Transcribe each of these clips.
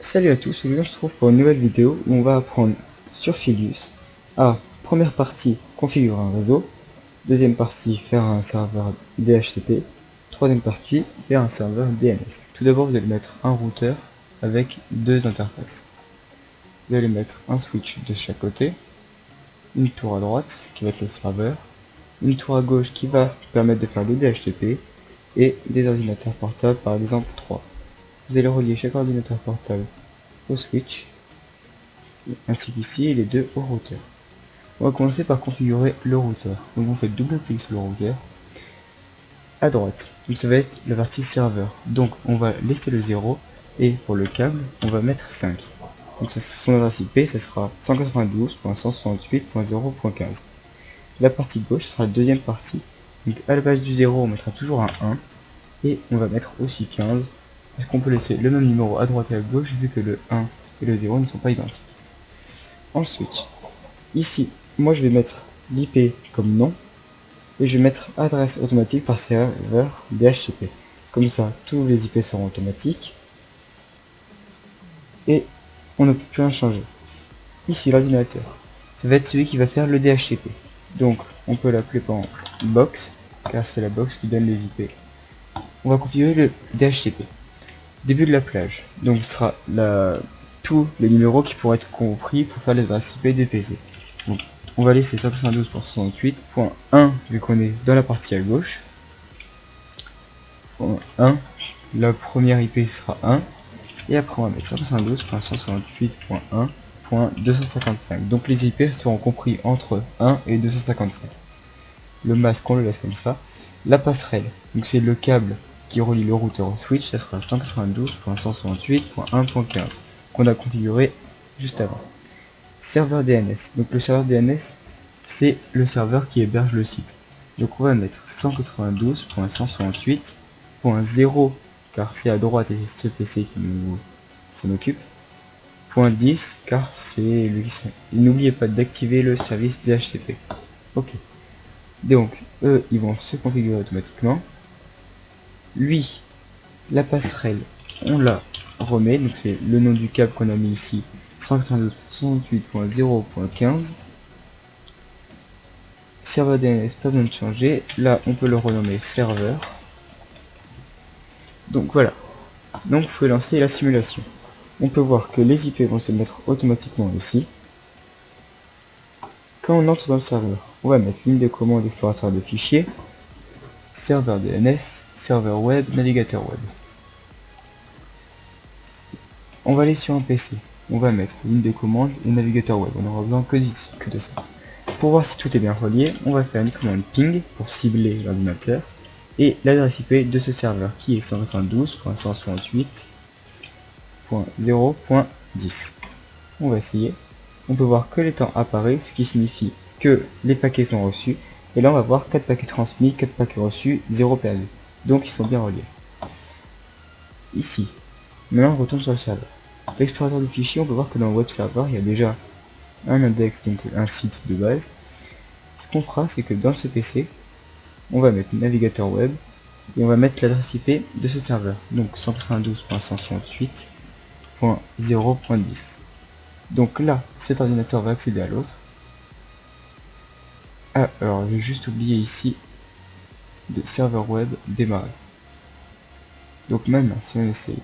Salut à tous, aujourd'hui on se retrouve pour une nouvelle vidéo où on va apprendre sur Filius à, première partie, configurer un réseau, deuxième partie, faire un serveur DHCP, troisième partie, faire un serveur DNS. Tout d'abord vous allez mettre un routeur avec deux interfaces. Vous allez mettre un switch de chaque côté, une tour à droite qui va être le serveur, une tour à gauche qui va permettre de faire le DHCP et des ordinateurs portables, par exemple 3. Vous allez relier chaque ordinateur portable au switch, ainsi qu'ici les deux au routeur. On va commencer par configurer le routeur. Donc vous faites double clic sur le routeur à droite. Donc ça va être la partie serveur. Donc on va laisser le 0 et pour le câble on va mettre 5. Donc son adresse IP ça sera 192.168.0.15. La partie gauche sera la deuxième partie. Donc à la base du 0 on mettra toujours un 1 et on va mettre aussi 15 parce qu'on peut laisser le même numéro à droite et à gauche vu que le 1 et le 0 ne sont pas identiques. Ensuite, ici, moi je vais mettre l'IP comme nom et je vais mettre adresse automatique par serveur DHCP. Comme ça, tous les IP seront automatiques et on ne peut plus rien changer. Ici, l'ordinateur, ça va être celui qui va faire le DHCP. Donc, on peut l'appeler par exemple box, car c'est la box qui donne les IP. On va configurer le DHCP. Début de la plage, donc ce sera tous les numéros qui pourraient être compris pour faire les adresses IP des PC. Donc, on va laisser 192.168.1 vu qu'on est dans la partie à gauche. 1, la première IP sera 1 et après on va mettre 192.168.1.255. donc les IP seront compris entre 1 et 255. Le masque on le laisse comme ça. La passerelle, donc c'est le câble qui relie le routeur au switch, ça sera 192.168.1.15 qu'on a configuré juste avant. Serveur DNS, donc le serveur DNS c'est le serveur qui héberge le site. Donc on va mettre 192.168.0 car c'est à droite et c'est ce PC qui s'en occupe. .10 car c'est lui. N'oubliez pas d'activer le service DHCP. Ok. Donc eux ils vont se configurer automatiquement. Lui, la passerelle, on la remet, donc c'est le nom du câble qu'on a mis ici, 192.168.0.15. Serveur DNS, pas besoin de changer. Là, on peut le renommer serveur. Donc voilà. Donc, vous pouvez lancer la simulation. On peut voir que les IP vont se mettre automatiquement ici. Quand on entre dans le serveur, on va mettre ligne de commande explorateur de fichiers, serveur DNS, serveur web, navigateur web. On va aller sur un PC. On va mettre ligne de commande et navigateur web. On n'aura besoin que de ça. Pour voir si tout est bien relié, on va faire une commande ping pour cibler l'ordinateur et l'adresse IP de ce serveur qui est 192.168.0.10. On va essayer. On peut voir que les temps apparaissent, ce qui signifie que les paquets sont reçus. Et là on va voir 4 paquets transmis, 4 paquets reçus, 0 perdu. Donc ils sont bien reliés. Ici, maintenant on retourne sur le serveur. L'explorateur de fichiers, on peut voir que dans le web server il y a déjà un index, donc un site de base. Ce qu'on fera, c'est que dans ce PC, on va mettre navigateur web et on va mettre l'adresse IP de ce serveur, donc 192.168.0.10. Donc là, cet ordinateur va accéder à l'autre. Ah, alors j'ai juste oublié ici de serveur web démarrer. Donc maintenant, si on essaye,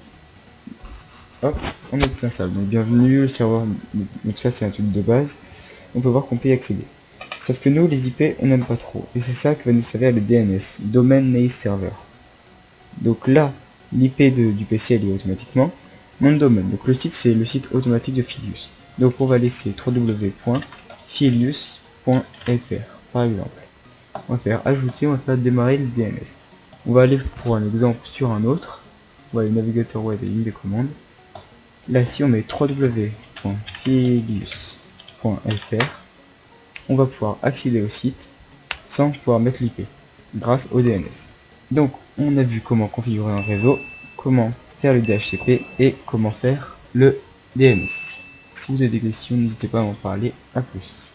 hop, on est installé. Donc bienvenue le serveur. Donc ça c'est un truc de base. On peut voir qu'on peut y accéder. Sauf que nous, les IP, on n'aime pas trop. Et c'est ça que va nous servir le DNS, Domain Name Server. Donc là, l'IP du PC, elle est automatiquement. Nom de domaine. Donc le site, c'est le site automatique de Filius. Donc on va laisser www.filius.fr, par exemple. On va faire ajouter, on va faire démarrer le DNS. On va aller pour un exemple sur un autre. On va aller navigateur web et ligne de commande. Là, si on met www.filius.fr, on va pouvoir accéder au site sans pouvoir mettre l'IP grâce au DNS. Donc on a vu comment configurer un réseau, comment faire le DHCP et comment faire le DNS. Si vous avez des questions, n'hésitez pas à m'en parler. À plus.